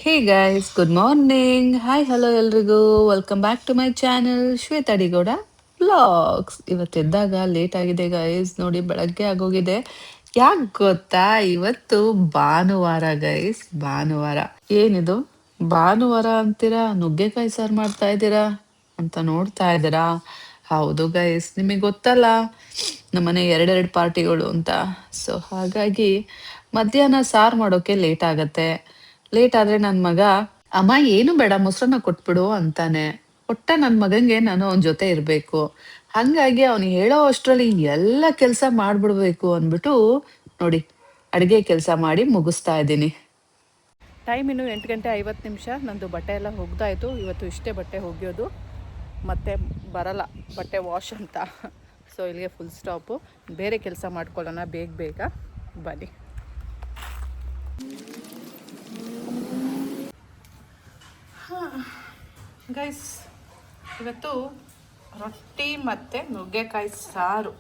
ಹೇ guys, good morning. Hi, hello ಎಲ್ರಿಗೂ. Welcome back to my channel Shweta Adigowda vlogs. ಇವತ್ತೆದ್ದಾಗ late ಆಗಿದೆ guys. ನೋಡಿ, ಬೆಳಗ್ಗೆ ಆಗೋಗಿದೆ. ಯಾಕೆ ಗೊತ್ತಾ? ಇವತ್ತು ಭಾನುವಾರ ಗೈಸ್, ಭಾನುವಾರ. ಏನಿದು ಭಾನುವಾರ ಅಂತೀರಾ, ನುಗ್ಗೆಕಾಯಿ ಸಾರು ಮಾಡ್ತಾ ಇದ್ದೀರಾ ಅಂತ ನೋಡ್ತಾ ಇದ್ದೀರಾ? ಹೌದು ಗೈಸ್, ನಿಮಗೆ ಗೊತ್ತಲ್ಲ ನಮ್ಮನೆ ಎರಡೆರಡು ಪಾರ್ಟಿಗಳು ಅಂತ. ಸೊ ಹಾಗಾಗಿ ಮಧ್ಯಾಹ್ನ ಸಾರು ಮಾಡೋಕೆ ಲೇಟ್ ಆಗತ್ತೆ. ಲೇಟ್ ಆದ್ರೆ ನನ್ ಮಗ, ಅಮ್ಮ ಏನು ಬೇಡ ಮೊಸರನ್ನ ಕೊಟ್ಬಿಡು ಅಂತಾನೆ. ಒಟ್ಟ ನನ್ ಮಗಂಗೆ ನಾನು ಅವನ ಜೊತೆ ಇರ್ಬೇಕು. ಹಂಗಾಗಿ ಅವ್ನು ಹೇಳೋ ಅಷ್ಟ್ರಲ್ಲಿ ಎಲ್ಲ ಕೆಲ್ಸ ಮಾಡ್ಬಿಡ್ಬೇಕು ಅಂದ್ಬಿಟ್ಟು ನೋಡಿ, ಅಡ್ಗೆ ಕೆಲ್ಸ ಮಾಡಿ ಮುಗಿಸ್ತಾ ಇದ್ದೀನಿ. ಟೈಮ್ ಇನ್ನು 8 ಗಂಟೆ 50 ನಿಮಿಷ. ನಂದು ಬಟ್ಟೆ ಎಲ್ಲ ಒಗ್ದಾಯಿತು. ಇವತ್ತು ಇಷ್ಟೇ ಬಟ್ಟೆ ಒಗೆಯೋದು, ಮತ್ತೆ ಬರಲ್ಲ ಬಟ್ಟೆ ವಾಶ್ ಅಂತ. ಸೊ ಇಲ್ಲಿಗೆ ಫುಲ್ ಸ್ಟಾಪು. ಬೇರೆ ಕೆಲಸ ಮಾಡ್ಕೊಳ್ಳೋಣ ಬೇಗ ಬೇಗ, ಬನ್ನಿ. ಗೈಸ್, ಇವತ್ತು ರೊಟ್ಟಿ ಮತ್ತು ನುಗ್ಗೆಕಾಯಿ ಸಾರು.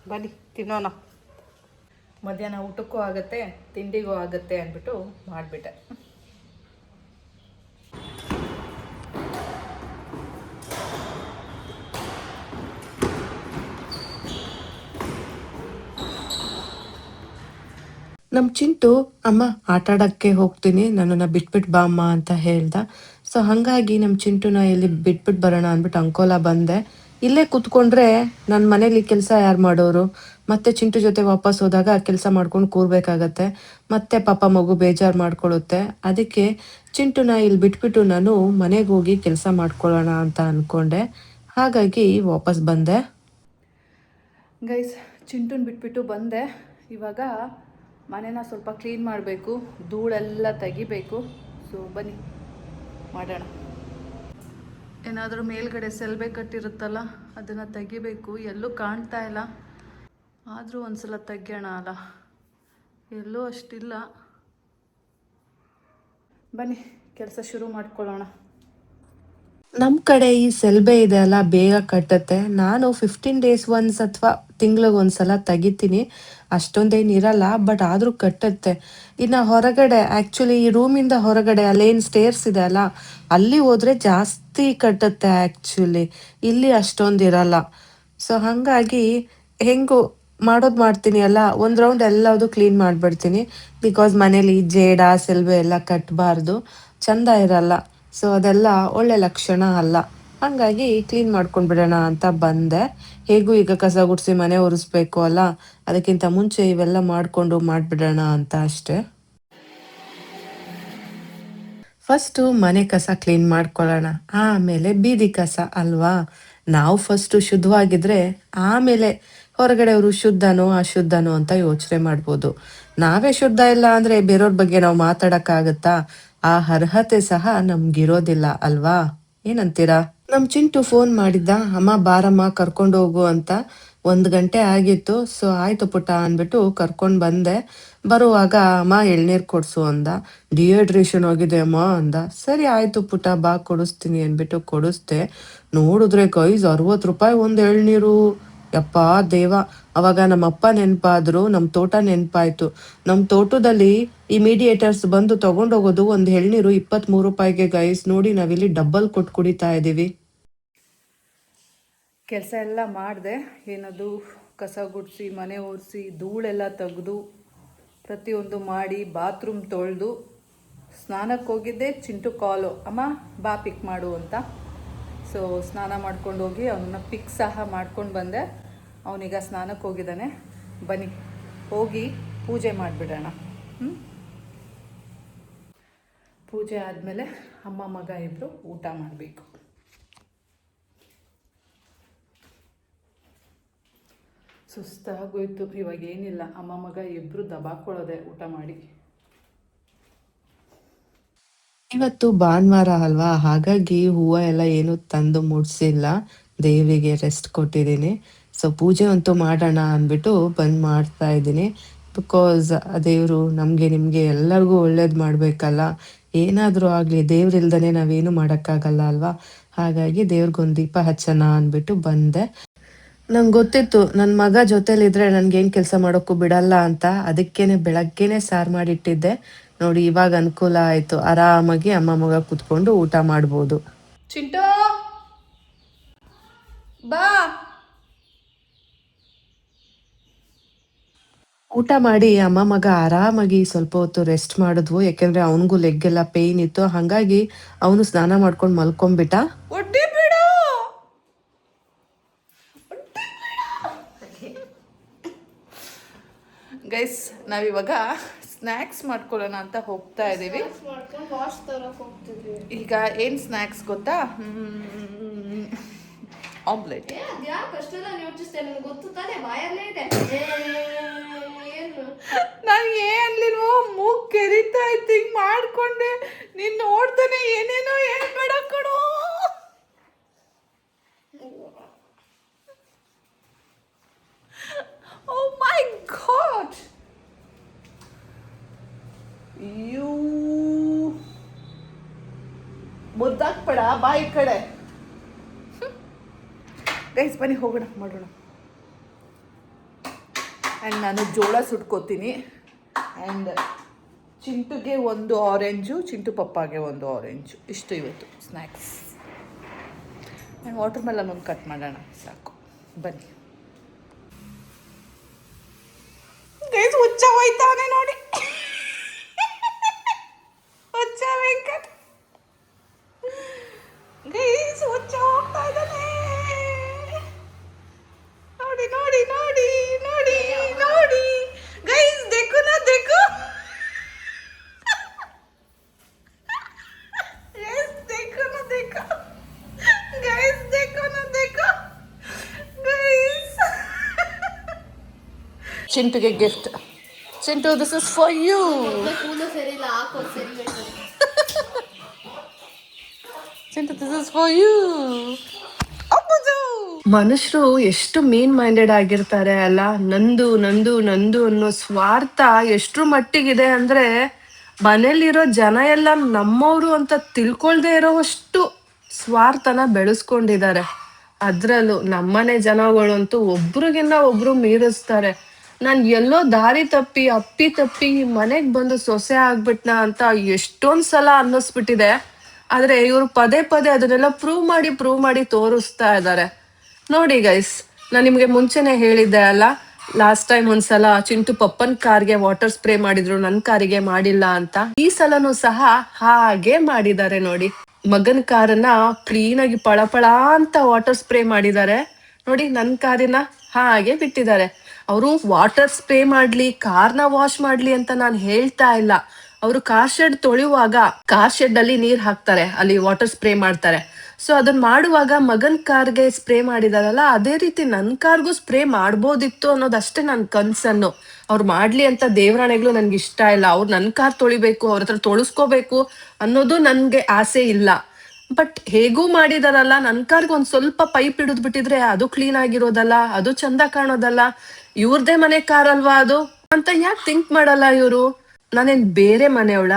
ಬನ್ನಿ ತಿನ್ನೋಣ. ಮಧ್ಯಾಹ್ನ ಊಟಕ್ಕೂ ಆಗುತ್ತೆ, ತಿಂಡಿಗೂ ಆಗುತ್ತೆ ಅಂದ್ಬಿಟ್ಟು ಮಾಡಿಬಿಟ್ಟೆ. ನಮ್ಮ ಚಿಂಟು, ಅಮ್ಮ ಆಟ ಆಡೋಕ್ಕೆ ಹೋಗ್ತೀನಿ, ನನ್ನನ್ನು ಬಿಟ್ಬಿಟ್ಟು ಬಾ ಅಮ್ಮ ಅಂತ ಹೇಳ್ದ. ಸೊ ಹಾಗಾಗಿ ನಮ್ಮ ಚಿಂಟುನ ಇಲ್ಲಿ ಬಿಟ್ಬಿಟ್ಟು ಬರೋಣ ಅಂದ್ಬಿಟ್ಟು ಅಂಕೋಲ ಬಂದೆ. ಇಲ್ಲೇ ಕೂತ್ಕೊಂಡ್ರೆ ನನ್ನ ಮನೇಲಿ ಕೆಲಸ ಯಾರು ಮಾಡೋರು? ಮತ್ತೆ ಚಿಂಟು ಜೊತೆ ವಾಪಸ್ ಹೋದಾಗ ಕೆಲಸ ಮಾಡ್ಕೊಂಡು ಕೂರ್ಬೇಕಾಗತ್ತೆ. ಮತ್ತೆ ಪಾಪ ಮಗು ಬೇಜಾರು ಮಾಡ್ಕೊಳ್ಳುತ್ತೆ. ಅದಕ್ಕೆ ಚಿಂಟುನ ಇಲ್ಲಿ ಬಿಟ್ಬಿಟ್ಟು ನಾನು ಮನೆಗೆ ಹೋಗಿ ಕೆಲಸ ಮಾಡ್ಕೊಳ್ಳೋಣ ಅಂತ ಅಂದ್ಕೊಂಡೆ. ಹಾಗಾಗಿ ವಾಪಸ್ ಬಂದೆ. ಗೈಸ್, ಚಿಂಟುನ ಬಿಟ್ಬಿಟ್ಟು ಬಂದೆ. ಇವಾಗ ಮನೇನ ಸ್ವಲ್ಪ ಕ್ಲೀನ್ ಮಾಡಬೇಕು, ಧೂಳೆಲ್ಲ ತೆಗಿಬೇಕು. ಸೊ ಬನ್ನಿ ಮಾಡೋಣ. ಏನಾದರೂ ಮೇಲ್ಗಡೆ ಸೆಲ್ಬೆ ಕಟ್ಟಿರುತ್ತಲ್ಲ, ಅದನ್ನು ತೆಗಿಬೇಕು. ಎಲ್ಲೂ ಕಾಣ್ತಾ ಇಲ್ಲ, ಆದರೂ ಒಂದ್ಸಲ ತೆಗ್ಯೋಣ ಅಲ್ಲ. ಎಲ್ಲೂ ಅಷ್ಟಿಲ್ಲ. ಬನ್ನಿ ಕೆಲಸ ಶುರು ಮಾಡ್ಕೊಳ್ಳೋಣ. ನಮ್ಮ ಕಡೆ ಈ ಸೆಲ್ಬೆ ಇದೆ ಅಲ್ಲ, ಬೇಗ ಕಟ್ಟುತ್ತೆ. ನಾನು 15 ಡೇಸ್ ಒನ್ಸ್ ಅಥವಾ ತಿಂಗ್ಳಿಗೆ ಒಂದ್ಸಲ ತೆಗಿತೀನಿ. ಅಷ್ಟೊಂದೇನಿರಲ್ಲ, ಬಟ್ ಆದರೂ ಕಟ್ಟುತ್ತೆ. ಇನ್ನು ಹೊರಗಡೆ, ಆ್ಯಕ್ಚುಲಿ ಈ ರೂಮಿಂದ ಹೊರಗಡೆ ಅಲ್ಲೇನು ಸ್ಟೇರ್ಸ್ ಇದೆ ಅಲ್ಲ, ಅಲ್ಲಿ ಹೋದರೆ ಜಾಸ್ತಿ ಕಟ್ಟುತ್ತೆ ಆ್ಯಕ್ಚುಲಿ. ಇಲ್ಲಿ ಅಷ್ಟೊಂದಿರಲ್ಲ. ಸೊ ಹಾಗಾಗಿ ಹೆಂಗು ಮಾಡೋದು ಮಾಡ್ತೀನಿ ಅಲ್ಲ, ಒಂದು ರೌಂಡ್ ಎಲ್ಲದು ಕ್ಲೀನ್ ಮಾಡಿಬಿಡ್ತೀನಿ. ಬಿಕಾಸ್ ಮನೇಲಿ ಜೇಡ ಸೆಲ್ಬೆ ಎಲ್ಲ ಕಟ್ಟಬಾರ್ದು, ಚೆಂದ ಇರಲ್ಲ. ಸೊ ಅದೆಲ್ಲ ಒಳ್ಳೆ ಲಕ್ಷಣ ಅಲ್ಲ. ಹಾಗಾಗಿ ಕ್ಲೀನ್ ಮಾಡ್ಕೊಂಡು ಬಿಡೋಣ ಅಂತ ಬಂದೆ. ಹೇಗೂ ಈಗ ಕಸ ಗುಡಿಸಿ ಮನೆ ಒರೆಸ್ಬೇಕು ಅಲ್ಲ, ಅದಕ್ಕಿಂತ ಮುಂಚೆ ಇವೆಲ್ಲ ಮಾಡಿಕೊಂಡು ಮಾಡಿಬಿಡೋಣ ಅಂತ ಅಷ್ಟೆ. ಫಸ್ಟು ಮನೆ ಕಸ ಕ್ಲೀನ್ ಮಾಡ್ಕೊಳ್ಳೋಣ, ಆಮೇಲೆ ಬೀದಿ ಕಸ ಅಲ್ವಾ. ನಾವು ಫಸ್ಟು ಶುದ್ಧವಾಗಿದ್ರೆ ಆಮೇಲೆ ಹೊರಗಡೆಯವರು ಶುದ್ಧನೋ ಅಶುದ್ಧನೋ ಅಂತ ಯೋಚನೆ ಮಾಡ್ಬೋದು. ನಾವೇ ಶುದ್ಧ ಇಲ್ಲ ಅಂದರೆ ಬೇರೆಯವ್ರ ಬಗ್ಗೆ ನಾವು ಮಾತಾಡೋಕ್ಕಾಗತ್ತಾ? ಆ ಅರ್ಹತೆ ಸಹ ನಮ್ಗಿರೋದಿಲ್ಲ ಅಲ್ವಾ? ಏನಂತೀರಾ? ನಮ್ಮ ಚಿಂಟು ಫೋನ್ ಮಾಡಿದ್ದ, ಅಮ್ಮ ಬಾರಮ್ಮ ಕರ್ಕೊಂಡು ಹೋಗು ಅಂತ. 1 ಗಂಟೆ ಆಗಿತ್ತು. ಸೊ ಆಯ್ತು ಪುಟ್ಟ ಅಂದ್ಬಿಟ್ಟು ಕರ್ಕೊಂಡು ಬಂದೆ. ಬರುವಾಗ ಅಮ್ಮ ಎಳ್ನೀರು ಕೊಡಿಸು ಅಂದ. ಡಿಹೈಡ್ರೇಷನ್ ಆಗಿದೆ ಅಮ್ಮ ಅಂದ. ಸರಿ ಆಯ್ತು ಪುಟ್ಟ ಬಾ ಕೊಡಿಸ್ತೀನಿ ಅಂದ್ಬಿಟ್ಟು ಕೊಡಿಸ್ದೆ. ನೋಡಿದ್ರೆ ಗೈಸ್, 60 ರೂಪಾಯಿ ಒಂದು ಎಳ್ನೀರು. ಯಪ್ಪ ದೇವ! ಅವಾಗ ನಮ್ಮಪ್ಪ ನೆನಪಾದ್ರು, ನಮ್ಮ ತೋಟ ನೆನಪಾಯ್ತು. ನಮ್ಮ ತೋಟದಲ್ಲಿ ಇಮಿಡಿಯೇಟರ್ಸ್ ಬಂದು ತಗೊಂಡೋಗೋದು ಒಂದು ಎಳ್ನೀರು 23 ರೂಪಾಯಿಗೆ ಗೈಸ್. ನೋಡಿ, ನಾವಿಲ್ಲಿ ಡಬ್ಬಲ್ ಕೊಟ್ಟು ಕುಡಿತಾ ಇದ್ದೀವಿ. ಕೆಲಸ ಎಲ್ಲ ಮಾಡಿದೆ. ಏನದು ಕಸ ಗುಡಿಸಿ, ಮನೆ ಒರೆಸಿ, ಧೂಳೆಲ್ಲ ತೆಗೆದು ಪ್ರತಿಯೊಂದು ಮಾಡಿ, ಬಾತ್ರೂಮ್ ತೊಳೆದು ಸ್ನಾನಕ್ಕೆ ಹೋಗಿದ್ದೆ. ಚಿಂಟು ಕಾಲು, ಅಮ್ಮ ಬಾ ಪಿಕ್ ಮಾಡು ಅಂತ. ಸೊ ಸ್ನಾನ ಮಾಡ್ಕೊಂಡು ಹೋಗಿ ಅವನನ್ನ ಪಿಕ್ ಸಹ ಮಾಡ್ಕೊಂಡು ಬಂದೆ. ಅವನೀಗ ಸ್ನಾನಕ್ಕೆ ಹೋಗಿದ್ದಾನೆ. ಬನ್ನಿ ಹೋಗಿ ಪೂಜೆ ಮಾಡಿಬಿಡೋಣ. ಪೂಜೆ ಆದಮೇಲೆ ಅಮ್ಮ ಮಗ ಇಬ್ಬರು ಊಟ ಮಾಡಬೇಕು. ಸುಸ್ತಾಗೋಯ್ತು. ಇವಾಗ ಏನಿಲ್ಲ, ಅಮ್ಮ ಮಗ ಇಬ್ಬರು ದಬಾಕೊಳ್ಳೋದೆ ಊಟ ಮಾಡಿ. ಇವತ್ತು ಭಾನುವಾರ ಅಲ್ವಾ, ಹಾಗಾಗಿ ಹೂವು ಎಲ್ಲ ಏನು ತಂದು ಮುಡ್ಸಿಲ್ಲ. ದೇವರಿಗೆ ರೆಸ್ಟ್ ಕೊಟ್ಟಿದ್ದೀನಿ. ಸೊ ಪೂಜೆ ಅಂತೂ ಮಾಡೋಣ ಅಂದ್ಬಿಟ್ಟು ಬಂದು ಮಾಡ್ತಾ ಇದ್ದೀನಿ. ಬಿಕಾಸ್ ದೇವರು ನಮಗೆ ನಿಮಗೆ ಎಲ್ಲರಿಗೂ ಒಳ್ಳೇದು ಮಾಡಬೇಕಲ್ಲ. ಏನಾದರೂ ಆಗಲಿ, ದೇವ್ರಿಲ್ದೇ ನಾವೇನು ಮಾಡೋಕ್ಕಾಗಲ್ಲ ಅಲ್ವಾ. ಹಾಗಾಗಿ ದೇವ್ರಿಗೊಂದು ದೀಪ ಹಚ್ಚೋಣ ಅಂದ್ಬಿಟ್ಟು ಬಂದೆ. ನಂಗೆ ಗೊತ್ತಿತ್ತು ನನ್ನ ಮಗ ಜೊತೆಲಿದ್ರೆ ನನಗೇನು ಕೆಲಸ ಮಾಡೋಕ್ಕೂ ಬಿಡಲ್ಲ ಅಂತ. ಅದಕ್ಕೇನೆ ಬೆಳಗ್ಗೆನೇ ಸಾರು ಮಾಡಿಟ್ಟಿದ್ದೆ. ನೋಡಿ ಇವಾಗ ಅನುಕೂಲ ಆಯ್ತು, ಆರಾಮಾಗಿ ಅಮ್ಮ ಮಗ ಕುತ್ಕೊಂಡು ಊಟ ಮಾಡ್ಬೋದು. ಚಿಂಟು ಬಾ. ಊಟ ಮಾಡಿ ಅಮ್ಮ ಮಗ ಆರಾಮಾಗಿ ಸ್ವಲ್ಪ ಹೊತ್ತು ರೆಸ್ಟ್ ಮಾಡಿದ್ವು. ಯಾಕೆಂದ್ರೆ ಅವನಿಗೂ ಲೆಗ್ ಎಲ್ಲ ಪೇಯ್ನ್ ಇತ್ತು, ಹಾಗಾಗಿ ಅವನು ಸ್ನಾನ ಮಾಡ್ಕೊಂಡು ಮಲ್ಕೊಂಡ್ಬಿಟ್ಟ. ಒಡ್ಡಿ ಬಿಡು. ಗೈಸ್ ನಾವಿವಾಗ ಸ್ನ್ಯಾಕ್ಸ್ ಮಾಡ್ಕೊಳ್ಳೋಣ ಅಂತ ಹೋಗ್ತಾ ಇದ್ದೀವಿ. ಈಗ ಏನು ಸ್ನ್ಯಾಕ್ಸ್ ಗೊತ್ತಾ? ಆಮ್ಲೆಟ್. ನಾನು ಏನ್ಲಿಲ್ವೋ ಮೂಗ್ ಕೆರಿತಾ ಇತ್ತು, ಹಿಂಗ್ ಮಾಡ್ಕೊಂಡೆ. ನೀನ್ ನೋಡ್ತಾನೆ ಏನೇನೋ ಹೇಳ್ಬೇಡ ಕಣೋ. ಓ ಮೈ ಗಾಡ್, ಯು ಮುದ್ದಾಕ್ಬೇಡ ಬಾಯಿ ಕಡೆ. ಗೈಸ್ ಬನ್ನಿ ಹೋಗೋಣ, ಮಾಡೋಣ. ಆ್ಯಂಡ್ ನಾನು ಜೋಳ ಸುಟ್ಕೋತೀನಿ. ಆ್ಯಂಡ್ ಚಿಂಟುಗೆ ಒಂದು ಆರೆಂಜು, ಚಿಂಟು ಪಪ್ಪಾಗೆ ಒಂದು ಆರೆಂಜು, ಇಷ್ಟು ಇವತ್ತು ಸ್ನ್ಯಾಕ್ಸ್. ಆ್ಯಂಡ್ ವಾಟರ್ ಮೆಲನ್ ಒಂದು ಕಟ್ ಮಾಡೋಣ, ಸಾಕು. ಬನ್ನಿ ಗೈಸ್, ಹುಚ್ಚ ಹೋಯ್ತಾನೆ ನೋಡಿ. ಹುಚ್ಚ ವೆಂಕಟ್ ಗೈಸ್, ಹುಚ್ಚ ಹೋಗ್ತಾ ಇದ್ದಾನೆ. ನೋಡಿ ನೋಡಿ ನೋಡಿ ನೋಡಿ ನೋಡಿ ಗೈಸ್, देखो ना देखो. गैस देखो ना देखो. गैस देखो ना देखो. गैस चिंटू के gift. Chintu, this is for you. Chintu, this is for you. ಮನುಷ್ಯರು ಎಷ್ಟು ಮೇನ್ ಮೈಂಡೆಡ್ ಆಗಿರ್ತಾರೆ ಅಲ್ಲ. ನಂದು ನಂದು ನಂದು ಅನ್ನೋ ಸ್ವಾರ್ಥ ಎಷ್ಟ್ರ ಮಟ್ಟಿಗಿದೆ ಅಂದ್ರೆ, ಮನೇಲಿರೋ ಜನ ಎಲ್ಲ ನಮ್ಮವರು ಅಂತ ತಿಳ್ಕೊಳ್ದೆ ಇರೋವಷ್ಟು ಸ್ವಾರ್ಥನ ಬೆಳೆಸ್ಕೊಂಡಿದ್ದಾರೆ. ಅದ್ರಲ್ಲೂ ನಮ್ಮನೆ ಜನಗಳಂತೂ ಒಬ್ರಿಗಿನ್ನ ಒಬ್ರು ಮೀರಿಸ್ತಾರೆ. ನಾನು ಎಲ್ಲೋ ದಾರಿ ತಪ್ಪಿ ಅಪ್ಪಿ ತಪ್ಪಿ ಮನೆಗೆ ಬಂದು ಸೊಸೆ ಆಗ್ಬಿಟ್ನಾ ಅಂತ ಎಷ್ಟೊಂದ್ ಸಲ ಅನ್ನಿಸ್ಬಿಟ್ಟಿದೆ. ಆದ್ರೆ ಇವರು ಪದೇ ಪದೇ ಅದನ್ನೆಲ್ಲ ಪ್ರೂವ್ ಮಾಡಿ ತೋರಿಸ್ತಾ ಇದ್ದಾರೆ. ನೋಡಿ ಗೈಸ್, ನಾನು ನಿಮಗೆ ಮುಂಚೆನೆ ಹೇಳಿದ್ದೆ ಅಲ್ಲ, ಲಾಸ್ಟ್ ಟೈಮ್ ಒಂದ್ಸಲ ಚಿಂಟು ಪಪ್ಪನ್ ಕಾರ್ಗೆ ವಾಟರ್ ಸ್ಪ್ರೇ ಮಾಡಿದ್ರು, ನನ್ ಕಾರಿಗೆ ಮಾಡಿಲ್ಲ ಅಂತ. ಈ ಸಲನೂ ಸಹ ಹಾಗೆ ಮಾಡಿದ್ದಾರೆ ನೋಡಿ. ಮಗನ್ ಕಾರನ್ನ ಕ್ಲೀನ್ ಆಗಿ ಪಳಪಳ ಅಂತ ವಾಟರ್ ಸ್ಪ್ರೇ ಮಾಡಿದ್ದಾರೆ ನೋಡಿ. ನನ್ ಕಾರಿನ ಹಾಗೆ ಬಿಟ್ಟಿದ್ದಾರೆ. ಅವರು ವಾಟರ್ ಸ್ಪ್ರೇ ಮಾಡ್ಲಿ, ಕಾರ್ನ ವಾಶ್ ಮಾಡ್ಲಿ ಅಂತ ನಾನು ಹೇಳ್ತಾ ಇಲ್ಲ. ಅವರು ಕಾರ್ ಶೆಡ್ ತೊಳೆಯುವಾಗ ಕಾರ್ ಶೆಡ್ ಅಲ್ಲಿ ನೀರ್ ಹಾಕ್ತಾರೆ, ಅಲ್ಲಿ ವಾಟರ್ ಸ್ಪ್ರೇ ಮಾಡ್ತಾರೆ. ಸೊ ಅದನ್ನ ಮಾಡುವಾಗ ಮಗನ್ ಕಾರ್ಗೆ ಸ್ಪ್ರೇ ಮಾಡಿದಾರಲ್ಲ, ಅದೇ ರೀತಿ ನನ್ ಕಾರ್ಗೂ ಸ್ಪ್ರೇ ಮಾಡ್ಬೋದಿತ್ತು ಅನ್ನೋದಷ್ಟೇ ನನ್ ಕನ್ಸನ್ನು. ಅವ್ರು ಮಾಡ್ಲಿ ಅಂತ ದೇವರಾಣೆಗಳು ನನ್ಗೆ ಇಷ್ಟ ಇಲ್ಲ. ಅವ್ರು ನನ್ ಕಾರ್ ತೊಳಿಬೇಕು, ಅವ್ರ ಹತ್ರ ತೊಳಸ್ಕೋಬೇಕು ಅನ್ನೋದು ನನ್ಗೆ ಆಸೆ ಇಲ್ಲ. ಬಟ್ ಹೇಗೂ ಮಾಡಿದಾರಲ್ಲ, ನನ್ ಕಾರ್ಗೆ ಒಂದ್ ಸ್ವಲ್ಪ ಪೈಪ್ ಹಿಡಿದ್ ಬಿಟ್ಟಿದ್ರೆ ಅದು ಕ್ಲೀನ್ ಆಗಿರೋದಲ್ಲ, ಅದು ಚಂದ ಕಾಣೋದಲ್ಲ, ಇವ್ರದೇ ಮನೆ ಕಾರ್ ಅಲ್ವಾ ಅದು ಅಂತ ಯಾಕೆ ಥಿಂಕ್ ಮಾಡಲ್ಲ ಇವರು? ನಾನೇನ್ ಬೇರೆ ಮನೆಯವಳ?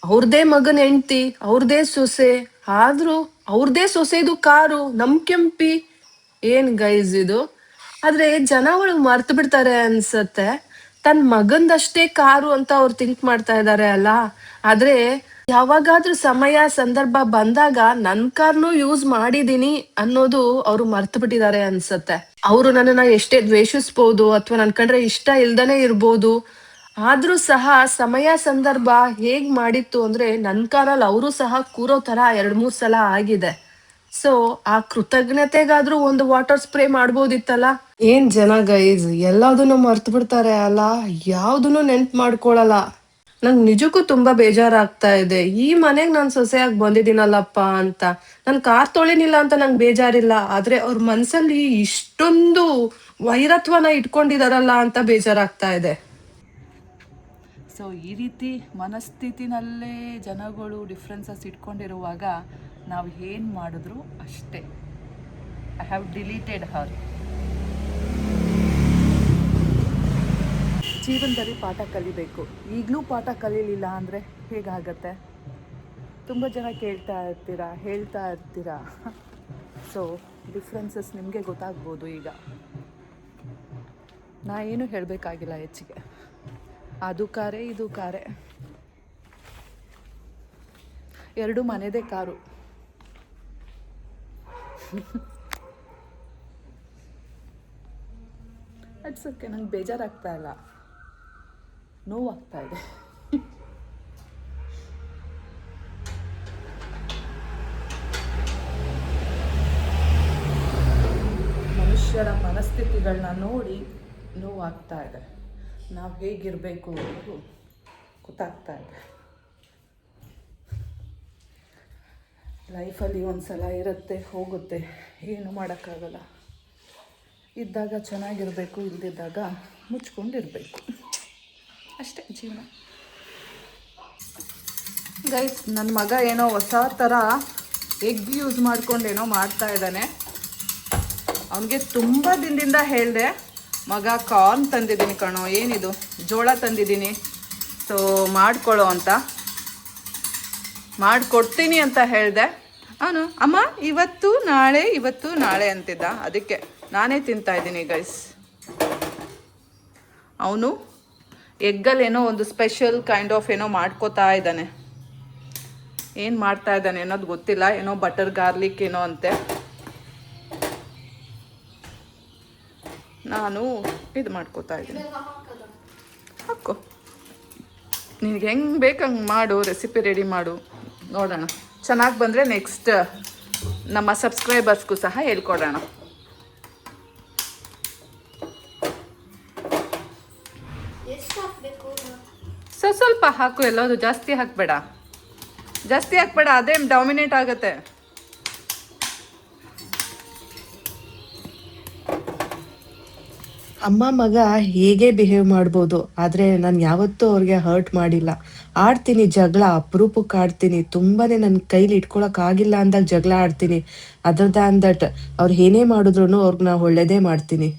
ಅವ್ರದೇ ಮಗನ್ ಹೆಂಡ್ತಿ, ಅವ್ರದೇ ಸೊಸೆ, ಆದ್ರೂ ಅವ್ರದೇ ಸೊಸೆದು ಕಾರು, ನಮ್ ಕೆಂಪಿ. ಏನ್ ಗೈಸ್ ಇದು? ಆದ್ರೆ ಜನಗಳು ಮರ್ತು ಬಿಡ್ತಾರೆ ಅನ್ಸತ್ತೆ, ತನ್ ಮಗಂದಷ್ಟೇ ಕಾರು ಅಂತ ಅವ್ರು ಥಿಂಕ್ ಮಾಡ್ತಾ ಇದಾರೆ ಅಲ್ಲ. ಆದ್ರೆ ಯಾವಾಗಾದ್ರೂ ಸಮಯ ಸಂದರ್ಭ ಬಂದಾಗ ನನ್ ಕಾರ್ನು ಯೂಸ್ ಮಾಡಿದೀನಿ ಅನ್ನೋದು ಅವ್ರು ಮರ್ತು ಬಿಟ್ಟಿದ್ದಾರೆ ಅನ್ಸತ್ತೆ. ಅವ್ರು ನನ್ನನ್ನ ಎಷ್ಟೇ ದ್ವೇಷಿಸ್ಬೋದು ಅಥವಾ ನನ್ ಕಂಡ್ರೆ ಇಷ್ಟ ಇಲ್ದನೆ ಇರ್ಬೋದು, ಆದ್ರೂ ಸಹ ಸಮಯ ಸಂದರ್ಭ ಹೇಗ್ ಮಾಡಿತ್ತು ಅಂದ್ರೆ ನನ್ ಕಾರಲ್ಲಿ ಅವರು ಸಹ ಕೂರೋ ತರ 2-3 ಸಲ ಆಗಿದೆ. ಸೊ ಆ ಕೃತಜ್ಞತೆಗಾದ್ರೂ ಒಂದು ವಾಟರ್ ಸ್ಪ್ರೇ ಮಾಡ್ಬೋದಿತ್ತಲ್ಲ. ಏನ್ ಜನ ಗೈಸ್, ಎಲ್ಲದನ್ನು ಮರ್ತು ಬಿಡ್ತಾರೆ ಅಲ್ಲ, ಯಾವ್ದನ್ನು ನೆನ್ಪ್ ಮಾಡ್ಕೊಳಲ್ಲ. ನಂಗ್ ನಿಜಕ್ಕೂ ತುಂಬಾ ಬೇಜಾರಾಗ್ತಾ ಇದೆ. ಈ ಮನೆಗ್ ನಾನ್ ಸೊಸೆಯಾಗಿ ಬಂದಿದ್ದೀನಲ್ಲಪ್ಪ ಅಂತ. ನನ್ ಕಾರ್ ತೊಳಿನಿಲ್ಲ ಅಂತ ನಂಗೆ ಬೇಜಾರಿಲ್ಲ, ಆದ್ರೆ ಅವ್ರ ಮನ್ಸಲ್ಲಿ ಇಷ್ಟೊಂದು ವೈರತ್ವನ ಇಟ್ಕೊಂಡಿದಾರಲ್ಲ ಅಂತ ಬೇಜಾರಾಗ್ತಾ ಇದೆ. ಸೊ ಈ ರೀತಿ ಮನಸ್ಥಿತಿನಲ್ಲೇ ಜನಗಳು ಡಿಫ್ರೆನ್ಸಸ್ ಇಟ್ಕೊಂಡಿರುವಾಗ ನಾವು ಏನು ಮಾಡಿದ್ರು ಅಷ್ಟೇ. ಐ ಹ್ಯಾವ್ ಡಿಲೀಟೆಡ್ ಹರ್. ಜೀವನದಲ್ಲಿ ಪಾಠ ಕಲಿಬೇಕು. ಈಗಲೂ ಪಾಠ ಕಲೀಲಿಲ್ಲ ಅಂದರೆ ಹೇಗಾಗತ್ತೆ? ತುಂಬ ಜನ ಕೇಳ್ತಾ ಇರ್ತೀರಾ, ಹೇಳ್ತಾ ಇರ್ತೀರಾ. ಸೊ ಡಿಫ್ರೆನ್ಸಸ್ ನಿಮಗೆ ಗೊತ್ತಾಗ್ಬೋದು. ಈಗ ನಾ ಏನು ಹೇಳಬೇಕಾಗಿಲ್ಲ ಹೆಚ್ಚಿಗೆ. ಅದು ಕಾರೆ ಇದು ಕಾರೆ. ಎರಡು ಮನೆದೇ ಕಾರು. ಇಟ್ಸ್ ಓಕೆ, ನಂಗೆ ಬೇಜಾರಾಗ್ತಾ ಇಲ್ಲ, ನೋವಾಗ್ತಾ ಇದೆ. ಮನುಷ್ಯರ ಮನಸ್ಥಿತಿಗಳನ್ನ ನೋಡಿ ನೋವಾಗ್ತಾ ಇದೆ. ನಾವು ಹೇಗಿರಬೇಕು ಅನ್ನೋದು ಗೊತ್ತಾಗ್ತಾ ಇದೆ. ಲೈಫಲ್ಲಿ ಒಂದು ಸಲ ಇರುತ್ತೆ, ಹೋಗುತ್ತೆ, ಏನು ಮಾಡೋಕ್ಕಾಗಲ್ಲ. ಇದ್ದಾಗ ಚೆನ್ನಾಗಿರಬೇಕು, ಇಲ್ಲದಿದ್ದಾಗ ಮುಚ್ಕೊಂಡಿರಬೇಕು, ಅಷ್ಟೇ ಜೀವನ. ಗೈಸ್, ನನ್ನ ಮಗ ಏನೋ ಹೊಸ ಥರ ಎಗ್ ಯೂಸ್ ಮಾಡ್ಕೊಂಡೇನೋ ಮಾಡ್ತಾ ಇದ್ದಾನೆ. ಅವನಿಗೆ ತುಂಬ ದಿನದಿಂದ ಹೇಳಿದೆ, ಮಗ ಕಾರ್ನ್ ತಂದಿದ್ದೀನಿ ಕಣೋ, ಏನಿದು ಜೋಳ ತಂದಿದ್ದೀನಿ, ಸೊ ಮಾಡ್ಕೊಳ್ಳೋ ಅಂತ, ಮಾಡಿಕೊಡ್ತೀನಿ ಅಂತ ಹೇಳಿದೆ. ಅವನು ಅಮ್ಮ ಇವತ್ತು ನಾಳೆ ಅಂತಿದ್ದ. ಅದಕ್ಕೆ ನಾನೇ ತಿಂತಾಯಿದ್ದೀನಿ ಗೈಸ್. ಅವನು ಎಗ್ಗಲ್ಲೇನೋ ಒಂದು ಸ್ಪೆಷಲ್ ಕೈಂಡ್ ಆಫ್ ಏನೋ ಮಾಡ್ಕೋತಾ ಇದ್ದಾನೆ. ಏನು ಮಾಡ್ತಾ ಇದ್ದಾನೆ ಅನ್ನೋದು ಗೊತ್ತಿಲ್ಲ, ಏನೋ ಬಟರ್ ಗಾರ್ಲಿಕ್ ಏನೋ ಅಂತೆ. ನಾನು ಇದು ಮಾಡ್ಕೋತಾ ಇದ್ದೀನಿ. ಹಾಕೋ, ನಿನಗೆ ಹೆಂಗೆ ಬೇಕು ಹಂಗೆ ಮಾಡು, ರೆಸಿಪಿ ರೆಡಿ ಮಾಡು, ನೋಡೋಣ. ಚೆನ್ನಾಗಿ ಬಂದರೆ ನೆಕ್ಸ್ಟ್ ನಮ್ಮ ಸಬ್ಸ್ಕ್ರೈಬರ್ಸ್ಗೂ ಸಹ ಹೇಳ್ಕೊಡೋಣ. ಸ್ವಲ್ಪ ಹಾಕು, ಎಲ್ಲದು ಜಾಸ್ತಿ ಹಾಕಬೇಡ, ಅದೇ ಡಾಮಿನೇಟ್ ಆಗುತ್ತೆ. ಅಮ್ಮ ಮಗ ಹೇಗೆ ಬಿಹೇವ್ ಮಾಡ್ಬೋದು, ಆದರೆ ನಾನು ಯಾವತ್ತೂ ಅವ್ರಿಗೆ ಹರ್ಟ್ ಮಾಡಿಲ್ಲ. ಆಡ್ತೀನಿ ಜಗಳ, ಅಪರೂಪಕ್ಕೆ ಆಡ್ತೀನಿ, ತುಂಬಾನೇ ನನ್ನ ಕೈಲಿ ಇಟ್ಕೊಳಕ್ಕಾಗಿಲ್ಲ ಅಂದಾಗ ಜಗಳ ಆಡ್ತೀನಿ. ಅದರ್ ದ್ಯಾನ್ ದಟ್ ಅವ್ರು ಏನೇ ಮಾಡಿದ್ರು ಅವ್ರಿಗೆ ನಾವು ಒಳ್ಳೇದೇ ಮಾಡ್ತೀನಿ.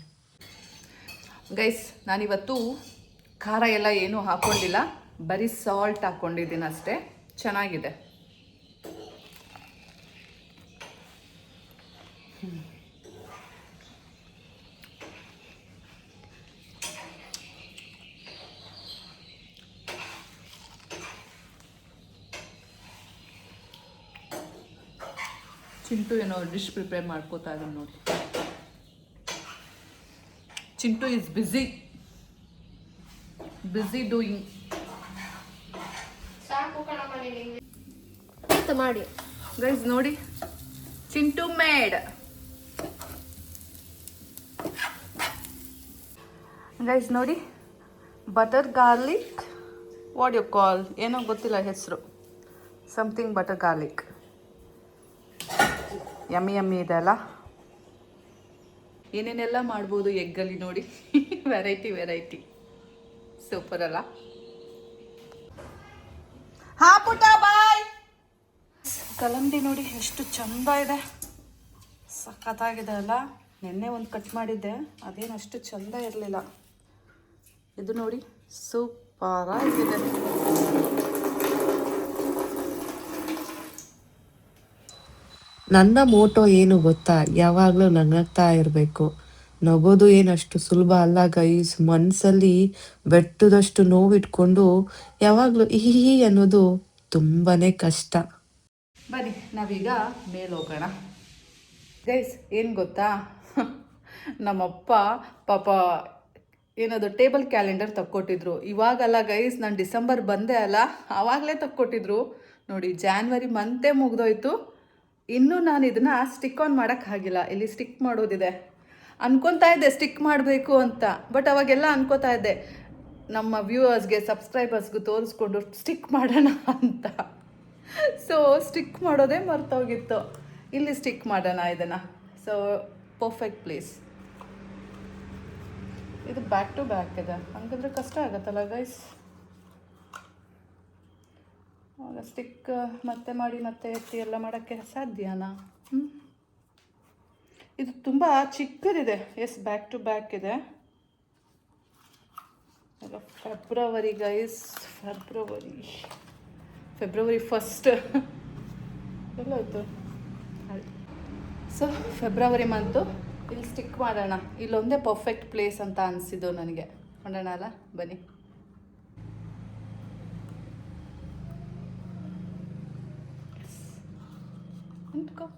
ಗೈಸ್, ನಾನಿವತ್ತು ಖಾರ ಎಲ್ಲ ಏನೂ ಹಾಕ್ಕೊಂಡಿಲ್ಲ, ಬರೀ ಸಾಲ್ಟ್ ಹಾಕ್ಕೊಂಡಿದ್ದೀನಿ ಅಷ್ಟೇ. ಚೆನ್ನಾಗಿದೆ. ಚಿಂಟು ಏನೋ ಡಿಶ್ ಪ್ರಿಪೇರ್ ಮಾಡ್ಕೋತಾ ಇದ್ದೀನಿ ನೋಡಿ. Chintu is busy doing. ಮಾಡಿ ಗೈಸ್ ನೋಡಿ, ಚಿಂಟು ಮೇಡ್. ಗೈಸ್ ನೋಡಿ, butter garlic, what you call, ಏನೋ ಗೊತ್ತಿಲ್ಲ ಹೆಸರು, ಸಮಥಿಂಗ್ ಬಟರ್ ಗಾರ್ಲಿಕ್. ಯಮ್ಮಿ ಇದೆ ಅಲ್ಲ. ಏನೇನೆಲ್ಲ ಮಾಡ್ಬೋದು ಎಗ್ಗಲ್ಲಿ ನೋಡಿ. ವೆರೈಟಿ ಸೂಪರ್ ಅಲ್ಲ. ಹಾ ಪುಟ್ಟ ಬಾಯ್. ಕಲಂಗಡಿ ನೋಡಿ ಎಷ್ಟು ಚಂದ ಇದೆ, ಸಖತ್ತಾಗಿದೆ ಅಲ್ಲ. ನೆನ್ನೆ ಒಂದು ಕಟ್ ಮಾಡಿದ್ದೆ, ಅದೇನು ಅಷ್ಟು ಚಂದ ಇರಲಿಲ್ಲ. ಇದು ನೋಡಿ ಸೂಪರ್ ಆಗಿದೆ. ನನ್ನ ಮೋಟೋ ಏನು ಗೊತ್ತಾ, ಯಾವಾಗಲೂ ನಗ್ನಗ್ತಾ ಇರಬೇಕು. ನಗೋದು ಏನಷ್ಟು ಸುಲಭ ಅಲ್ಲ ಗೈಸ್. ಮನಸ್ಸಲ್ಲಿ ಬೆಟ್ಟದಷ್ಟು ನೋವಿಟ್ಕೊಂಡು ಯಾವಾಗಲೂ ಈ ಅನ್ನೋದು ತುಂಬಾನೇ ಕಷ್ಟ. ಬನ್ನಿ ನಾವೀಗ ಮೇಲೆ ಹೋಗೋಣ. ಗೈಸ್, ಏನು ಗೊತ್ತಾ, ನಮ್ಮಪ್ಪ ಪಾಪ ಏನದು ಟೇಬಲ್ ಕ್ಯಾಲೆಂಡರ್ ತಕ್ಕೊಟ್ಟಿದ್ರು. ಇವಾಗಲ್ಲ ಗೈಸ್, ನಾನು ಡಿಸೆಂಬರ್ ಬಂದೆ ಅಲ್ಲ, ಆವಾಗಲೇ ತಕ್ಕೊಟ್ಟಿದ್ರು ನೋಡಿ. ಜಾನ್ವರಿ ಮಂತೇ ಮುಗ್ದೋಯ್ತು, ಇನ್ನೂ ನಾನು ಇದನ್ನು ಸ್ಟಿಕ್ ಆನ್ ಮಾಡೋಕ್ಕಾಗಿಲ್ಲ. ಇಲ್ಲಿ ಸ್ಟಿಕ್ ಮಾಡೋದಿದೆ. ಅನ್ಕೊತಾ ಇದ್ದೆ ಸ್ಟಿಕ್ ಮಾಡಬೇಕು ಅಂತ, ಬಟ್ ಅವಾಗೆಲ್ಲ ಅನ್ಕೋತಾ ಇದ್ದೆ ನಮ್ಮ ವ್ಯೂವರ್ಸ್ಗೆ, ಸಬ್ಸ್ಕ್ರೈಬರ್ಸ್ಗೂ ತೋರಿಸ್ಕೊಂಡು ಸ್ಟಿಕ್ ಮಾಡೋಣ ಅಂತ. ಸೊ ಸ್ಟಿಕ್ ಮಾಡೋದೇ ಮರ್ತೋಗಿತ್ತು. ಇಲ್ಲಿ ಸ್ಟಿಕ್ ಮಾಡೋಣ ಇದನ್ನು. ಸೊ ಪರ್ಫೆಕ್ಟ್ ಪ್ಲೇಸ್ ಇದು. ಬ್ಯಾಕ್ ಟು ಬ್ಯಾಕ್ ಇದೆ, ಹಂಗಂದ್ರೆ ಕಷ್ಟ ಆಗುತ್ತಲ್ಲ ಗೈಸ್. ಆಗ ಸ್ಟಿಕ್ ಮತ್ತೆ ಮಾಡಿ ಮತ್ತೆ ಎತ್ತಿ ಎಲ್ಲ ಮಾಡೋಕ್ಕೆ ಸಾಧ್ಯನಾ? ಇದು ತುಂಬ ಚಿಕ್ಕದಿದೆ. ಎಸ್, ಬ್ಯಾಕ್ ಟು ಬ್ಯಾಕ್ ಇದೆ. ಫೆಬ್ರವರಿ ಗೈಸ್, ಫೆಬ್ರವರಿ 1 ಎಲ್ಲೋಯ್ತು. ಸೊ ಫೆಬ್ರವರಿ ಮಂತು ಇಲ್ಲಿ ಸ್ಟಿಕ್ ಮಾಡೋಣ. ಇಲ್ಲೊಂದೇ ಪರ್ಫೆಕ್ಟ್ ಪ್ಲೇಸ್ ಅಂತ ಅನಿಸಿದ್ದು ನನಗೆ. ಮಾಡೋಣ ಅಲ್ಲ, ಬನ್ನಿ. ಯಾಕೋ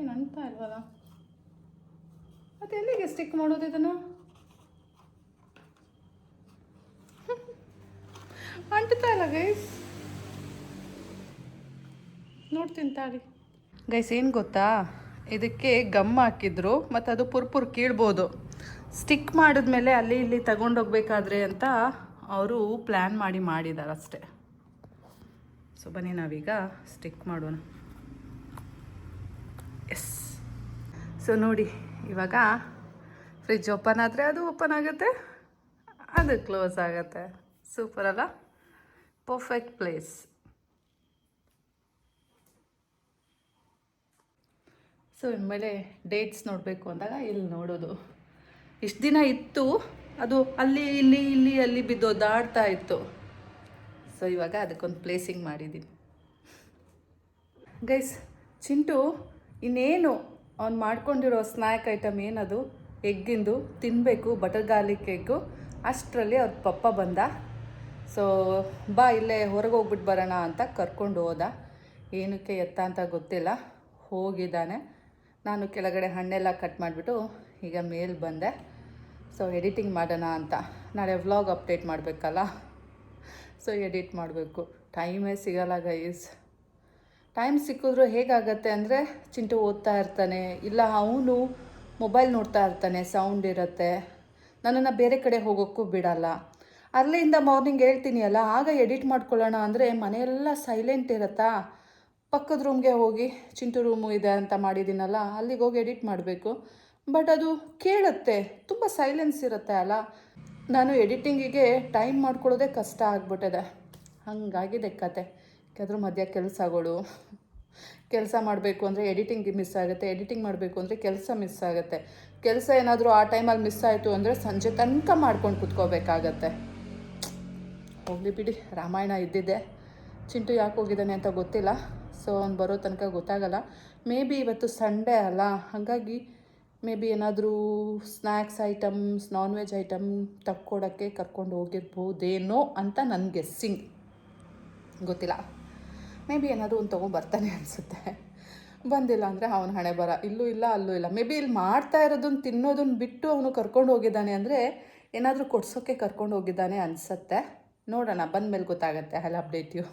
ಏನು ಅಂತ ಇಲ್ವಲ್ಲ. ಮತ್ತು ಎಲ್ಲಿಗೆ ಸ್ಟಿಕ್ ಮಾಡೋದು ಇದನ್ನು? ಅಂಟ್ತಾ ಇಲ್ಲ ಗೈಸ್. ನೋಡ್ತೀನಿ ತಾಳಿ ಗೈಸ್. ಏನು ಗೊತ್ತಾ, ಇದಕ್ಕೆ ಗಮ್ ಹಾಕಿದ್ರು ಮತ್ತು ಅದು ಪುರ್ಪುರ್ ಕೀಳ್ಬೋದು. ಸ್ಟಿಕ್ ಮಾಡಿದ್ಮೇಲೆ ಅಲ್ಲಿ ಇಲ್ಲಿ ತಗೊಂಡೋಗ್ಬೇಕಾದ್ರೆ ಅಂತ ಅವರು ಪ್ಲ್ಯಾನ್ ಮಾಡಿದ್ದಾರೆ ಅಷ್ಟೇ. ಸೊ ಬನ್ನಿ ನಾವೀಗ ಸ್ಟಿಕ್ ಮಾಡೋಣ. ಎಸ್. ಸೊ ನೋಡಿ, ಇವಾಗ ಫ್ರಿಜ್ ಓಪನ್ ಆದರೆ ಅದು ಓಪನ್ ಆಗುತ್ತೆ, ಅದು ಕ್ಲೋಸ್ ಆಗುತ್ತೆ. ಸೂಪರ್ ಅಲ್ಲ? Perfect place. ಸೊ ಇನ್ಮೇಲೆ ಡೇಟ್ಸ್ ನೋಡಬೇಕು ಅಂದಾಗ ಇಲ್ಲಿ ನೋಡೋದು. ಇಷ್ಟು ದಿನ ಇತ್ತು, ಅದು ಅಲ್ಲಿ ಅಲ್ಲಿ ಬಿದ್ದೋದಾಡ್ತಾ ಇತ್ತು. ಸೊ ಇವಾಗ ಅದಕ್ಕೊಂದು ಪ್ಲೇಸಿಂಗ್ ಮಾಡಿದ್ದೀನಿ ಗೈಸ್. ಚಿಂಟು ಇನ್ನೇನು ಅವ್ನು ಮಾಡ್ಕೊಂಡಿರೋ ಸ್ನ್ಯಾಕ್ ಐಟಮ್ ಏನದು, ಎಗ್ಗಿಂದು ತಿನ್ನಬೇಕು, ಬಟರ್ ಗಾರ್ಲಿಕ್ ಎಗ್ಗು. ಅಷ್ಟರಲ್ಲಿ ಅವ್ರ ಪಪ್ಪ ಬಂದ. ಸೊ ಬಾ ಇಲ್ಲೇ ಹೊರಗೆ ಹೋಗ್ಬಿಟ್ಟು ಬರೋಣ ಅಂತ ಕರ್ಕೊಂಡು ಹೋದ. ಏನಕ್ಕೆ ಎತ್ತ ಅಂತ ಗೊತ್ತಿಲ್ಲ, ಹೋಗಿದ್ದಾನೆ. ನಾನು ಕೆಳಗಡೆ ಹಣ್ಣೆಲ್ಲ ಕಟ್ ಮಾಡಿಬಿಟ್ಟು ಈಗ ಮೇಲೆ ಬಂದೆ. ಸೊ ಎಡಿಟಿಂಗ್ ಮಾಡೋಣ ಅಂತ, ನಾಳೆ ವ್ಲಾಗ್ ಅಪ್ಡೇಟ್ ಮಾಡಬೇಕಲ್ಲ. ಸೊ ಎಡಿಟ್ ಮಾಡಬೇಕು, ಟೈಮೇ ಸಿಗಲ್ಲ ಗೈಸ್. ಟೈಮ್ ಸಿಕ್ಕಿದ್ರು ಹೇಗಾಗತ್ತೆ ಅಂದರೆ, ಚಿಂಟು ಓದ್ತಾ ಇರ್ತಾನೆ, ಇಲ್ಲ ಅವನು ಮೊಬೈಲ್ ನೋಡ್ತಾ ಇರ್ತಾನೆ, ಸೌಂಡ್ ಇರುತ್ತೆ, ನನ್ನನ್ನು ಬೇರೆ ಕಡೆ ಹೋಗೋಕ್ಕೂ ಬಿಡಲ್ಲ. ಅಲ್ಲಿಂದ ಮಾರ್ನಿಂಗ್ ಹೇಳ್ತೀನಿ ಅಲ್ಲ, ಆಗ ಎಡಿಟ್ ಮಾಡ್ಕೊಳ್ಳೋಣ ಅಂದರೆ ಮನೆಯೆಲ್ಲ ಸೈಲೆಂಟ್ ಇರುತ್ತಾ. ಪಕ್ಕದ ರೂಮ್ಗೆ ಹೋಗಿ, ಚಿಂಟು ರೂಮು ಇದೆ ಅಂತ ಮಾಡಿದ್ದೀನಲ್ಲ, ಅಲ್ಲಿಗೆ ಹೋಗಿ ಎಡಿಟ್ ಮಾಡಬೇಕು. ಬಟ್ ಅದು ಕೇಳುತ್ತೆ, ತುಂಬ ಸೈಲೆನ್ಸ್ ಇರುತ್ತೆ ಅಲ್ಲ. ನಾನು ಎಡಿಟಿಂಗಿಗೆ ಟೈಮ್ ಮಾಡ್ಕೊಳ್ಳೋದೇ ಕಷ್ಟ ಆಗ್ಬಿಟ್ಟಿದೆ. ಹಾಗಾಗಿದೆ ಕತೆ. ಯಾಕಂದ್ರೆ ಮಧ್ಯ ಕೆಲಸ ಮಾಡಬೇಕು ಅಂದರೆ ಎಡಿಟಿಂಗ್ ಮಿಸ್ ಆಗುತ್ತೆ, ಎಡಿಟಿಂಗ್ ಮಾಡಬೇಕು ಅಂದರೆ ಕೆಲಸ ಮಿಸ್ ಆಗುತ್ತೆ. ಕೆಲಸ ಏನಾದರೂ ಆ ಟೈಮಲ್ಲಿ ಮಿಸ್ ಆಯಿತು ಅಂದರೆ ಸಂಜೆ ತನಕ ಮಾಡ್ಕೊಂಡು ಕುತ್ಕೋಬೇಕಾಗತ್ತೆ. ಹೋಗಲಿ ಬಿಡಿ, ರಾಮಾಯಣ ಇದ್ದಿದ್ದೆ. ಚಿಂಟು ಯಾಕೆ ಹೋಗಿದ್ದಾನೆ ಅಂತ ಗೊತ್ತಿಲ್ಲ. ಸೊ ಅವ್ನು ಬರೋ ತನಕ ಗೊತ್ತಾಗಲ್ಲ. ಮೇ ಬಿ ಇವತ್ತು ಸಂಡೇ ಅಲ್ಲ, ಹಾಗಾಗಿ ಮೇ ಬಿ ಏನಾದರೂ snacks items, non veg item ತಕ್ಕೊಡೋಕ್ಕೆ ಕರ್ಕೊಂಡು ಹೋಗಿರ್ಬೋದೇನೋ ಅಂತ ನನ್ನ ಗೆಸ್ಸಿಂಗ್. ಗೊತ್ತಿಲ್ಲ, ಮೇ ಬಿ ಏನಾದರೂ ಒಂದು ತೊಗೊಂಬರ್ತಾನೆ ಅನಿಸುತ್ತೆ. ಬಂದಿಲ್ಲ ಅಂದರೆ ಅವನ ಹಣೆ ಬರ. ಇಲ್ಲೂ ಇಲ್ಲ ಅಲ್ಲೂ ಇಲ್ಲ. ಮೇ ಬಿ ಇಲ್ಲಿ ಮಾಡ್ತಾ ಇರೋದನ್ನು ತಿನ್ನೋದನ್ನು ಬಿಟ್ಟು ಅವನು ಕರ್ಕೊಂಡು ಹೋಗಿದ್ದಾನೆ ಅಂದರೆ ಏನಾದರೂ ಕೊಡ್ಸೋಕ್ಕೆ ಕರ್ಕೊಂಡು ಹೋಗಿದ್ದಾನೆ ಅನಿಸುತ್ತೆ. ನೋಡೋಣ, ಬಂದಮೇಲೆ ಗೊತ್ತಾಗುತ್ತೆ. I will update you.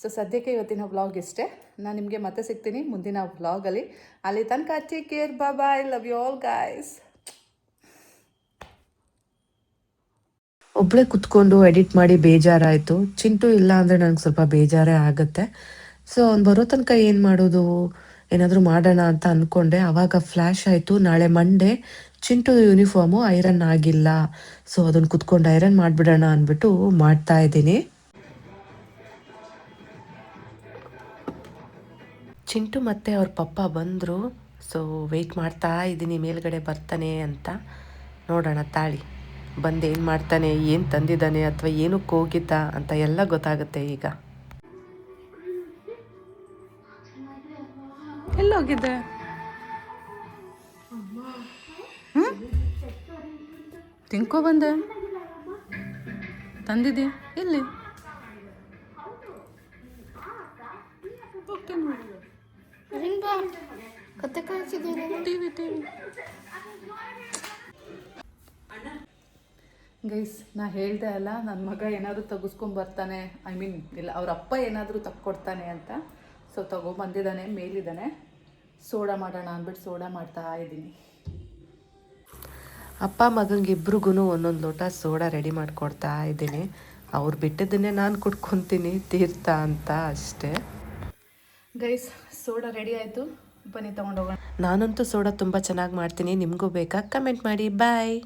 So ಸದ್ಯಕ್ಕೆ ಇವತ್ತಿನ ವ್ಲಾಗ್ ಇಷ್ಟೇ. ನಾನು ನಿಮಗೆ ಮತ್ತೆ ಸಿಗ್ತೀನಿ ಮುಂದಿನ ವ್ಲಾಗಲ್ಲಿ. ಅಲ್ಲಿ ತನಕ take care, bye, love you all guys. ಒಬ್ಬಳೇ ಕುತ್ಕೊಂಡು ಎಡಿಟ್ ಮಾಡಿ ಬೇಜಾರಾಯಿತು. ಚಿಂಟು ಇಲ್ಲ ಅಂದರೆ ನನಗೆ ಸ್ವಲ್ಪ ಬೇಜಾರೇ ಆಗುತ್ತೆ. ಸೊ ಅವ್ನು ಬರೋ ತನಕ ಏನು ಮಾಡೋದು, ಏನಾದರೂ ಮಾಡೋಣ ಅಂತ ಅಂದ್ಕೊಂಡೆ. ಆವಾಗ ಫ್ಲ್ಯಾಶ್ ಆಯಿತು, ನಾಳೆ ಮಂಡೇ, ಚಿಂಟು ಯೂನಿಫಾರ್ಮು ಐರನ್ ಆಗಿಲ್ಲ. ಸೊ ಅದನ್ನು ಕುತ್ಕೊಂಡು ಐರನ್ ಮಾಡಿಬಿಡೋಣ ಅಂದ್ಬಿಟ್ಟು ಮಾಡ್ತಾ ಇದ್ದೀನಿ. ಚಿಂಟು ಮತ್ತು ಅವ್ರ ಪಪ್ಪ ಬಂದರು. ಸೊ ವೆಯ್ಟ್ ಮಾಡ್ತಾ ಇದ್ದೀನಿ, ಮೇಲ್ಗಡೆ ಬರ್ತಾನೆ ಅಂತ. ನೋಡೋಣ ತಾಳಿ ಬಂದು ಏನು ಮಾಡ್ತಾನೆ, ಏನು ತಂದಿದ್ದಾನೆ, ಅಥವಾ ಏನಕ್ಕೆ ಹೋಗಿದ್ದ ಅಂತ ಎಲ್ಲ ಗೊತ್ತಾಗುತ್ತೆ ಈಗ. ಎಲ್ಲೋಗಿದ್ದೆ? ತಿನ್ಕೊ ಬಂದೆ, ತಂದಿದ್ದೆ ಎಲ್ಲಿ? ಟಿವಿ ಗೈಸ್, ನಾ ಹೇಳ್ದೆ ಅಲ್ಲ, ನನ್ನ ಮಗ ಏನಾದರೂ ತೆಗೆಸ್ಕೊಂಬರ್ತಾನೆ, ಐ ಮೀನ್ ಇಲ್ಲ ಅವ್ರ ಅಪ್ಪ ಏನಾದರೂ ತಕ್ಕೊಡ್ತಾನೆ ಅಂತ. ಸೊ ತಗೊಬಂದಿದ್ದಾನೆ, ಮೇಲಿದ್ದಾನೆ. ಸೋಡಾ ಮಾಡೋಣ ಅಂದ್ಬಿಟ್ಟು ಸೋಡಾ ಮಾಡ್ತಾ ಇದ್ದೀನಿ. ಅಪ್ಪ ಮಗಂಗೆ ಇಬ್ರಿಗೂ ಒಂದೊಂದು ಲೋಟ ಸೋಡಾ ರೆಡಿ ಮಾಡಿಕೊಡ್ತಾ ಇದ್ದೀನಿ. ಅವ್ರು ಬಿಟ್ಟಿದ್ದನ್ನೇ ನಾನು ಕುಡ್ಕೊತೀನಿ ತೀರ್ಥ ಅಂತ ಅಷ್ಟೇ. ಗೈಸ್, ಸೋಡಾ ರೆಡಿ ಆಯಿತು, ಬನ್ನಿ ತೊಗೊಂಡೋಗೋಣ. ನಾನಂತೂ ಸೋಡಾ ತುಂಬ ಚೆನ್ನಾಗಿ ಮಾಡ್ತೀನಿ. ನಿಮಗೂ ಬೇಕಾ? ಕಮೆಂಟ್ ಮಾಡಿ. ಬಾಯ್.